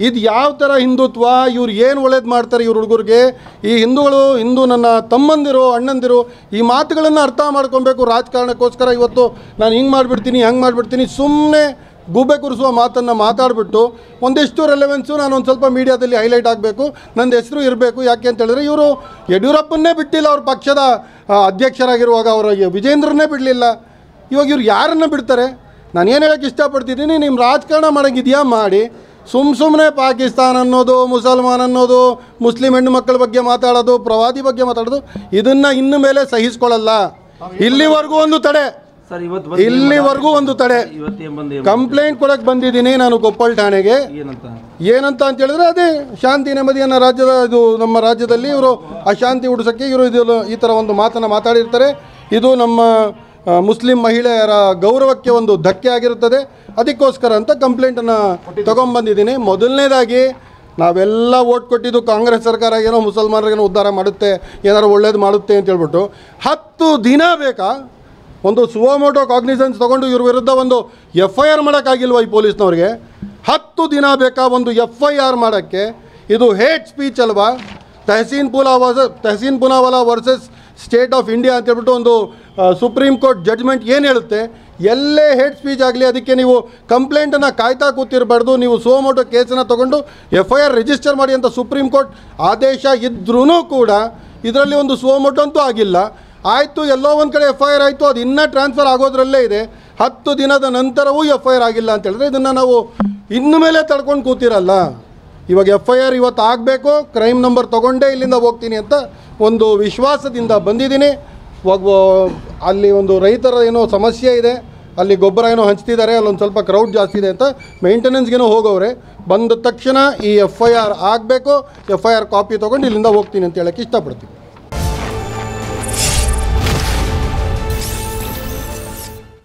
ಇದು ಯಾವ ಥರ ಹಿಂದುತ್ವ? ಇವ್ರು ಏನು ಒಳ್ಳೇದು ಮಾಡ್ತಾರೆ ಇವ್ರ ಹುಡುಗರಿಗೆ? ಈ ಹಿಂದೂ ನನ್ನ ತಮ್ಮಂದಿರು ಅಣ್ಣಂದಿರು ಈ ಮಾತುಗಳನ್ನು ಅರ್ಥ ಮಾಡ್ಕೊಬೇಕು. ರಾಜಕಾರಣಕ್ಕೋಸ್ಕರ ಇವತ್ತು ನಾನು ಹಿಂಗೆ ಮಾಡಿಬಿಡ್ತೀನಿ ಹಂಗೆ ಮಾಡಿಬಿಡ್ತೀನಿ ಸುಮ್ಮನೆ ಗೂಬೆ ಕೂರಿಸುವ ಮಾತನ್ನು ಮಾತಾಡಿಬಿಟ್ಟು ಒಂದಿಷ್ಟು ರೆಲೆವೆನ್ಸು ನಾನು ಒಂದು ಸ್ವಲ್ಪ ಮೀಡಿಯಾದಲ್ಲಿ ಹೈಲೈಟ್ ಆಗಬೇಕು, ನನ್ನ ಹೆಸರು ಇರಬೇಕು. ಯಾಕೆ ಅಂತ ಹೇಳಿದ್ರೆ ಇವರು ಯಡಿಯೂರಪ್ಪನ್ನೇ ಬಿಟ್ಟಿಲ್ಲ, ಅವ್ರ ಪಕ್ಷದ ಅಧ್ಯಕ್ಷರಾಗಿರುವಾಗ ಅವರ ವಿಜೇಂದ್ರನ್ನೇ ಬಿಡಲಿಲ್ಲ. ಇವಾಗ ಇವ್ರು ಯಾರನ್ನು ಬಿಡ್ತಾರೆ? ನಾನು ಏನು ಹೇಳೋಕ್ಕೆ ಇಷ್ಟಪಡ್ತಿದ್ದೀನಿ, ನಿಮ್ಮ ರಾಜಕಾರಣ ಮಾಡೋಂಗಿದೆಯಾ ಮಾಡಿ. ಸುಮ್ಮನೆ ಪಾಕಿಸ್ತಾನ ಅನ್ನೋದು, ಮುಸಲ್ಮಾನ್ ಅನ್ನೋದು, ಮುಸ್ಲಿಂ ಹೆಣ್ಣು ಮಕ್ಕಳ ಬಗ್ಗೆ ಮಾತಾಡೋದು, ಪ್ರವಾದಿ ಬಗ್ಗೆ ಮಾತಾಡೋದು, ಇದನ್ನು ಇನ್ನು ಮೇಲೆ ಸಹಿಸ್ಕೊಳ್ಳಲ್ಲ. ಇಲ್ಲಿವರೆಗೂ ಒಂದು ತಡೆ, ಇಲ್ಲಿವರೆಗೂ ಒಂದು ತಡೆ. ಕಂಪ್ಲೇಂಟ್ ಕೊಡಕ್ಕೆ ಬಂದಿದ್ದೀನಿ ನಾನು ಕೊಪ್ಪಳ ಠಾಣೆಗೆ. ಏನಂತ ಅಂತ ಹೇಳಿದ್ರೆ ಅದೇ ಶಾಂತಿ ನೆಮ್ಮದಿಯನ್ನು ಇದು ನಮ್ಮ ರಾಜ್ಯದಲ್ಲಿ ಇವರು ಅಶಾಂತಿ ಹುಡ್ಸೋಕ್ಕೆ ಇವರು ಈ ಥರ ಒಂದು ಮಾತನ್ನು ಮಾತಾಡಿರ್ತಾರೆ. ಇದು ನಮ್ಮ ಮುಸ್ಲಿಂ ಮಹಿಳೆಯರ ಗೌರವಕ್ಕೆ ಒಂದು ಧಕ್ಕೆ ಆಗಿರುತ್ತದೆ. ಅದಕ್ಕೋಸ್ಕರ ಅಂತ ಕಂಪ್ಲೇಂಟನ್ನು ತೊಗೊಂಬಂದಿದ್ದೀನಿ. ಮೊದಲನೇದಾಗಿ ನಾವೆಲ್ಲ ಓಟ್ ಕೊಟ್ಟಿದ್ದು ಕಾಂಗ್ರೆಸ್ ಸರ್ಕಾರ ಏನೋ ಮುಸಲ್ಮಾನರಿಗೇನೋ ಉದ್ಧಾರ ಮಾಡುತ್ತೆ, ಏನಾರು ಒಳ್ಳೇದು ಮಾಡುತ್ತೆ ಅಂತ ಹೇಳ್ಬಿಟ್ಟು 10 ದಿನ ಬೇಕಾ ಒಂದು ಸುವೋಮೋಟೋ ಕಾಗ್ನಿಸೆನ್ಸ್ ತೊಗೊಂಡು ಇವ್ರ ವಿರುದ್ಧ ಒಂದು FIR ಮಾಡೋಕ್ಕಾಗಿಲ್ವ ಈ ಪೊಲೀಸ್ನವ್ರಿಗೆ? 10 ದಿನ ಬೇಕಾ ಒಂದು FIR ಮಾಡೋಕ್ಕೆ? ಇದು ಹೇಟ್ ಸ್ಪೀಚ್ ಅಲ್ವಾ? Tehseen Poonawalla versus state of India ಅಂತ ಹೇಳ್ಬಿಟ್ಟು ಒಂದು ಸುಪ್ರೀಂ ಕೋರ್ಟ್ ಜಡ್ಜ್ಮೆಂಟ್ ಏನು ಹೇಳುತ್ತೆ? ಎಲ್ಲೇ ಹೇಟ್ ಸ್ಪೀಚ್ ಆಗಲಿ ಅದಕ್ಕೆ ನೀವು ಕಂಪ್ಲೇಂಟನ್ನು ಕಾಯ್ತಾ ಕೂತಿರಬಾರ್ದು. ನೀವು ಸುವೋಮೋಟೋ ಕೇಸನ್ನು ತೊಗೊಂಡು FIR ರಿಜಿಸ್ಟರ್ ಮಾಡಿ ಅಂತ ಸುಪ್ರೀಂ ಕೋರ್ಟ್ ಆದೇಶ ಇದ್ರೂ ಕೂಡ ಇದರಲ್ಲಿ ಒಂದು ಸುವೋಮೋಟೋ ಅಂತೂ ಆಗಿಲ್ಲ. ಆಯಿತು, ಎಲ್ಲೋ ಒಂದು ಕಡೆ FIR ಆಯಿತು, ಅದು ಇನ್ನೂ ಟ್ರಾನ್ಸ್ಫರ್ ಆಗೋದ್ರಲ್ಲೇ ಇದೆ. 10 ದಿನದ ನಂತರವೂ FIR ಆಗಿಲ್ಲ ಅಂತ ಹೇಳಿದ್ರೆ ಇದನ್ನು ನಾವು ಇನ್ನು ಮೇಲೆ ತಡ್ಕೊಂಡು ಕೂತಿರಲ್ಲ. ಇವಾಗ FIR ಇವತ್ತು ಆಗಬೇಕು, ಕ್ರೈಮ್ ನಂಬರ್ ತೊಗೊಂಡೇ ಇಲ್ಲಿಂದ ಹೋಗ್ತೀನಿ ಅಂತ ಒಂದು ವಿಶ್ವಾಸದಿಂದ ಬಂದಿದ್ದೀನಿ. ಅಲ್ಲಿ ಒಂದು ರೈತರ ಏನೋ ಸಮಸ್ಯೆ ಇದೆ, ಅಲ್ಲಿ ಗೊಬ್ಬರ ಏನೋ ಹಂಚ್ತಿದ್ದಾರೆ, ಅಲ್ಲೊಂದು ಸ್ವಲ್ಪ ಕ್ರೌಡ್ ಜಾಸ್ತಿ ಇದೆ ಅಂತ ಮೇಂಟೆನೆನ್ಸ್ಗೇನೋ ಹೋಗೋರೆ. ಬಂದ ತಕ್ಷಣ ಈ FIR ಆಗಬೇಕು, FIR ಕಾಪಿ ತೊಗೊಂಡು ಇಲ್ಲಿಂದ ಹೋಗ್ತೀನಿ ಅಂತ ಹೇಳೋಕ್ಕೆ ಇಷ್ಟಪಡ್ತೀನಿ.